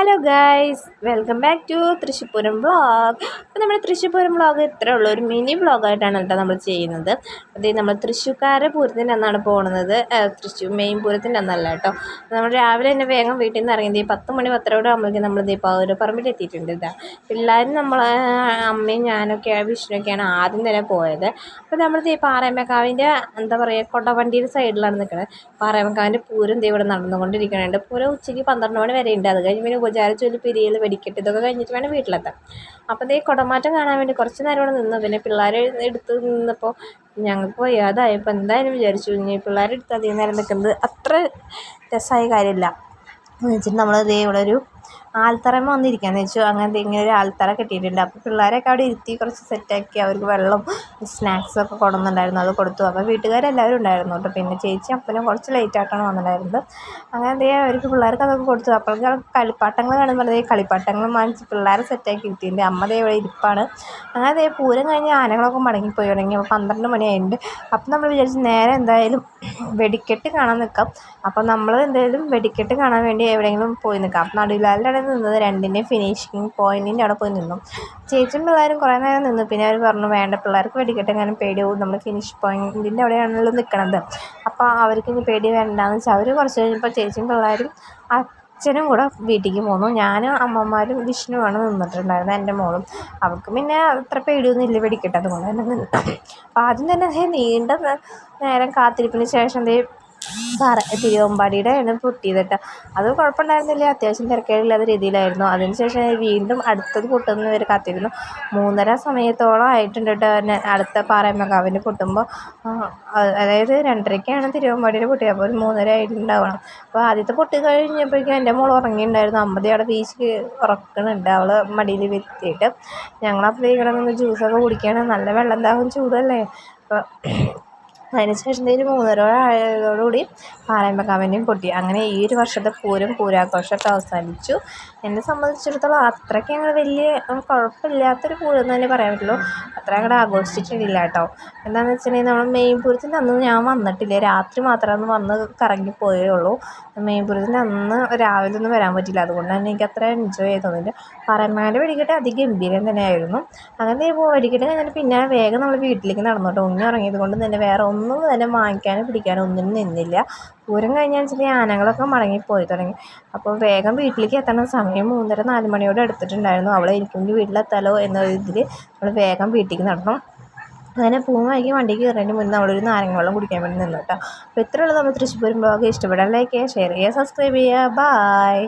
Hello guys, welcome back to Thrissur Pooram vlog. അപ്പോൾ നമ്മുടെ തൃശ്ശൂപൂരം vlog ഇത്രേ ഉള്ളൂ, ഒരു മിനി വ്ളോഗായിട്ടാണ് കേട്ടോ നമ്മൾ ചെയ്യുന്നത്. അതേ നമ്മൾ തൃശ്ശൂർക്കാരെ പൂരത്തിൻ്റെ അന്നാണ് പോകുന്നത്, തൃശ്ശൂർ മെയിൻ പൂരത്തിൻ്റെ അന്നല്ല കേട്ടോ. നമ്മൾ രാവിലെ തന്നെ വേഗം വീട്ടിൽ നിന്ന് ഇറങ്ങിയത് 10 മണി 10:30 ആകുമ്പോഴേക്കും നമ്മൾ പൗരപ്പറമ്പിൽ എത്തിയിട്ടുണ്ട്. ഇതാ പിള്ളേരും നമ്മൾ അമ്മയും ഞാനൊക്കെ വിഷ്ണുവൊക്കെയാണ് ആദ്യം തന്നെ പോയത്. അപ്പോൾ നമ്മൾ പാറേമക്കാവിൻ്റെ എന്താ പറയുക കൊടവണ്ടിയുടെ സൈഡിലാണ് നിൽക്കുന്നത്. പാറേമക്കാവിൻ്റെ പൂരം ഇവിടെ നടന്നുകൊണ്ടിരിക്കുന്നുണ്ട്. പൂരം ഉച്ചയ്ക്ക് 12 മണി വരെ ഉണ്ട്. അത് കഴിഞ്ഞ് പിന്നെ ഉപചാരച്ചൊല്ലി പിരിയൽ വെടിക്കെട്ട് ഇതൊക്കെ കഴിഞ്ഞിട്ട് വേണം വീട്ടിലെത്താൻ. അപ്പോൾ കുടമാറ്റം കാണാൻ വേണ്ടി കുറച്ച് നേരം ഇവിടെ നിന്ന്. പിന്നെ പിള്ളേർ എടുത്ത് നിന്നപ്പോൾ ഞങ്ങൾക്ക് വയ്യാതായപ്പോൾ എന്തായാലും വിചാരിച്ചു ഇനി പിള്ളേരെടുത്ത് അധികം നേരം നിൽക്കുന്നത് അത്ര രസമായ കാര്യമില്ല എന്ന് വെച്ചിട്ട് നമ്മൾ ഇവിടെ ഒരു ആൽത്തറമ വന്നിരിക്കാന്ന് വെച്ചു. അങ്ങനത്തെ ഇങ്ങനെ ഒരു ആൽത്തറ കെട്ടിയിട്ടുണ്ട്. അപ്പോൾ പിള്ളേരൊക്കെ അവിടെ ഇരുത്തി കുറച്ച് സെറ്റാക്കി അവർക്ക് വെള്ളം സ്നാക്സൊക്കെ കൊടുക്കുന്നുണ്ടായിരുന്നു, അത് കൊടുത്തു. അപ്പോൾ വീട്ടുകാരെല്ലാവരും ഉണ്ടായിരുന്നു കേട്ടോ. പിന്നെ ചേച്ചി അപ്പനും കുറച്ച് ലേറ്റായിട്ടാണ് വന്നിട്ടുണ്ടായിരുന്നത്. അങ്ങനെ അവർക്ക് പിള്ളേർക്ക് അതൊക്കെ കൊടുത്തു. അപ്പോഴേക്കും കളിപ്പാട്ടങ്ങൾ കാണുമ്പോൾ കളിപ്പാട്ടങ്ങൾ വാങ്ങിച്ച് പിള്ളേരെ സെറ്റാക്കി ഇരുത്തിയിട്ടുണ്ട്. അമ്മ ഇവിടെ ഇരിപ്പാണ്. അങ്ങനെ പൂരം കഴിഞ്ഞ് ആനകളൊക്കെ മടങ്ങിപ്പോയി തുടങ്ങി. അപ്പോൾ 12 മണിയായിട്ടുണ്ട്. അപ്പം നമ്മൾ വിചാരിച്ചു നേരെ എന്തായാലും വെടിക്കെട്ട് കാണാൻ നിൽക്കാം. അപ്പം നമ്മൾ എന്തായാലും വെടിക്കെട്ട് കാണാൻ വേണ്ടി എവിടെയെങ്കിലും പോയി നിൽക്കാം. അപ്പം നടുവിലാലിൻ്റെ അവിടെ നിന്നത് 2ൻ്റെ ഫിനിഷിങ് പോയിൻറ്റിൻ്റെ അവിടെ പോയി നിന്നു. ചേച്ചിയും പിള്ളേരും കുറേ നേരം നിന്നു. പിന്നെ അവർ പറഞ്ഞു വേണ്ട, പിള്ളേർക്ക് വെടിക്കെട്ട് എങ്ങനെ പേടിയാവും, നമ്മൾ ഫിനിഷ് പോയിൻറ്റിൻ്റെ അവിടെയാണല്ലോ നിൽക്കണത്, അപ്പോൾ അവർക്ക് ഇനി പേടി വേണ്ടാന്ന് വെച്ചാൽ അവർ കുറച്ച് കഴിഞ്ഞപ്പോൾ ചേച്ചിയും പിള്ളേരും അച്ഛനും കൂടെ വീട്ടിലേക്ക് പോന്നു. ഞാനും അമ്മമാരും വിഷ്ണുവാണ് നിന്നിട്ടുണ്ടായിരുന്നത്, എൻ്റെ മോളും. അവർക്ക് പിന്നെ അത്ര പേടിയൊന്നും ഇല്ല വെടിക്കെട്ട്, അതുകൊണ്ട് തന്നെ നിന്നു. അപ്പോൾ ആദ്യം തന്നെ നീണ്ട നേരം കാത്തിരിപ്പിന് ശേഷം തിരുവമ്പാടിയുടെ ആണ് പൊട്ടിയത് കേട്ടോ. അത് കുഴപ്പമുണ്ടായിരുന്നില്ല, അത്യാവശ്യം തിരക്കേടില്ലാത്ത രീതിയിലായിരുന്നു. അതിനുശേഷം വീണ്ടും അടുത്തത് പൊട്ടുന്നവരെ കാത്തിരുന്നു. 3:30 സമയത്തോളം ആയിട്ടുണ്ട് കേട്ടോ അടുത്ത പാറേമക്കാവിൻ്റെ പൊട്ടുമ്പോൾ. അതായത് 2:30ക്കാണ് തിരുവമ്പാടിയുടെ പൊട്ടിയത്, അപ്പോൾ ഒരു 3:30 ആയിട്ടുണ്ടാവണം. അപ്പോൾ ആദ്യത്തെ പൊട്ടി കഴിഞ്ഞപ്പോഴേക്കും എൻ്റെ മോൾ ഉറങ്ങിയിട്ടുണ്ടായിരുന്നു. അമ്മതി അവിടെ വീശി ഉറക്കണുണ്ട്, അവൾ മടിയിൽ വെത്തിയിട്ട്. ഞങ്ങളപ്പോൾ ഇവിടെ നിന്ന് ജ്യൂസൊക്കെ കുടിക്കുകയാണ്. നല്ല വെള്ളം ദാഹം ചൂടല്ലേ. അപ്പോൾ അതിനുശേഷം ഒരു 3:30 ആയതോടുകൂടി പാറേമക്കാവിൻ്റെയും പൊട്ടി. അങ്ങനെ ഈ ഒരു വർഷത്തെ പൂരാഘോഷമൊക്കെ അവസാനിച്ചു. എന്നെ സംബന്ധിച്ചിടത്തോളം അത്രയ്ക്ക് ഞങ്ങൾ വലിയ കുഴപ്പമില്ലാത്തൊരു പൂരം എന്ന് തന്നെ പറയാൻ പറ്റുള്ളൂ. അത്ര അങ്ങോട്ട് ആഘോഷിച്ചിട്ടില്ല കേട്ടോ. എന്താണെന്ന് വെച്ചിട്ടുണ്ടെങ്കിൽ നമ്മൾ മെയിൻ പൂരത്തിൻ്റെ അന്ന് ഞാൻ വന്നിട്ടില്ല, രാത്രി മാത്രമേ വന്ന് കറങ്ങിപ്പോയേ ഉള്ളൂ. മെയിൻ പൂരത്തിൻ്റെ അന്ന് രാവിലെ ഒന്നും വരാൻ പറ്റില്ല, അതുകൊണ്ട് തന്നെ എനിക്ക് അത്ര എൻജോയ് ചെയ്ത് തോന്നില്ല. പാറേമക്കാവിൻ്റെ വെടിക്കെട്ട് അതിഗംഭീരം തന്നെയായിരുന്നു. അങ്ങനെ വെടിക്കെട്ട് കഴിഞ്ഞിട്ട് പിന്നെ വേഗം നമ്മൾ വീട്ടിലേക്ക് നടന്നോട്ടോ. ഉണ്ണി ഉറങ്ങിയത് കൊണ്ട് തന്നെ വേറെ ഒന്നും തന്നെ വാങ്ങിക്കാനും പിടിക്കാനും ഒന്നിനും നിന്നില്ല. പൂരം കഴിഞ്ഞാൽ വെച്ചിട്ടുണ്ടെങ്കിൽ ആനകളൊക്കെ മടങ്ങിപ്പോയി തുടങ്ങി. അപ്പോൾ വേഗം വീട്ടിലേക്ക് എത്തണ സമയം 3:30 4 മണിയോട് എടുത്തിട്ടുണ്ടായിരുന്നു. അവളെ എനിക്ക് വീട്ടിലെത്താലോ എന്ന ഇതിൽ നമ്മൾ വേഗം വീട്ടിലേക്ക് നടന്നു. അങ്ങനെ പൂവായിക്ക് വണ്ടിക്ക് കയറേണ്ടി മുന്നേ നമ്മളൊരു നാരങ്ങ വെള്ളം കുടിക്കാൻ വേണ്ടി നിന്നു കേട്ടോ. അപ്പോൾ ഇത്രയുള്ളത് നമ്മൾ തൃശ്ശൂർ വ്ളോഗ്. ഇഷ്ടപ്പെടാൻ ലൈക്ക് ചെയ്യുക, ഷെയർ ചെയ്യുക, സബ്സ്ക്രൈബ് ചെയ്യുക. ബായ്.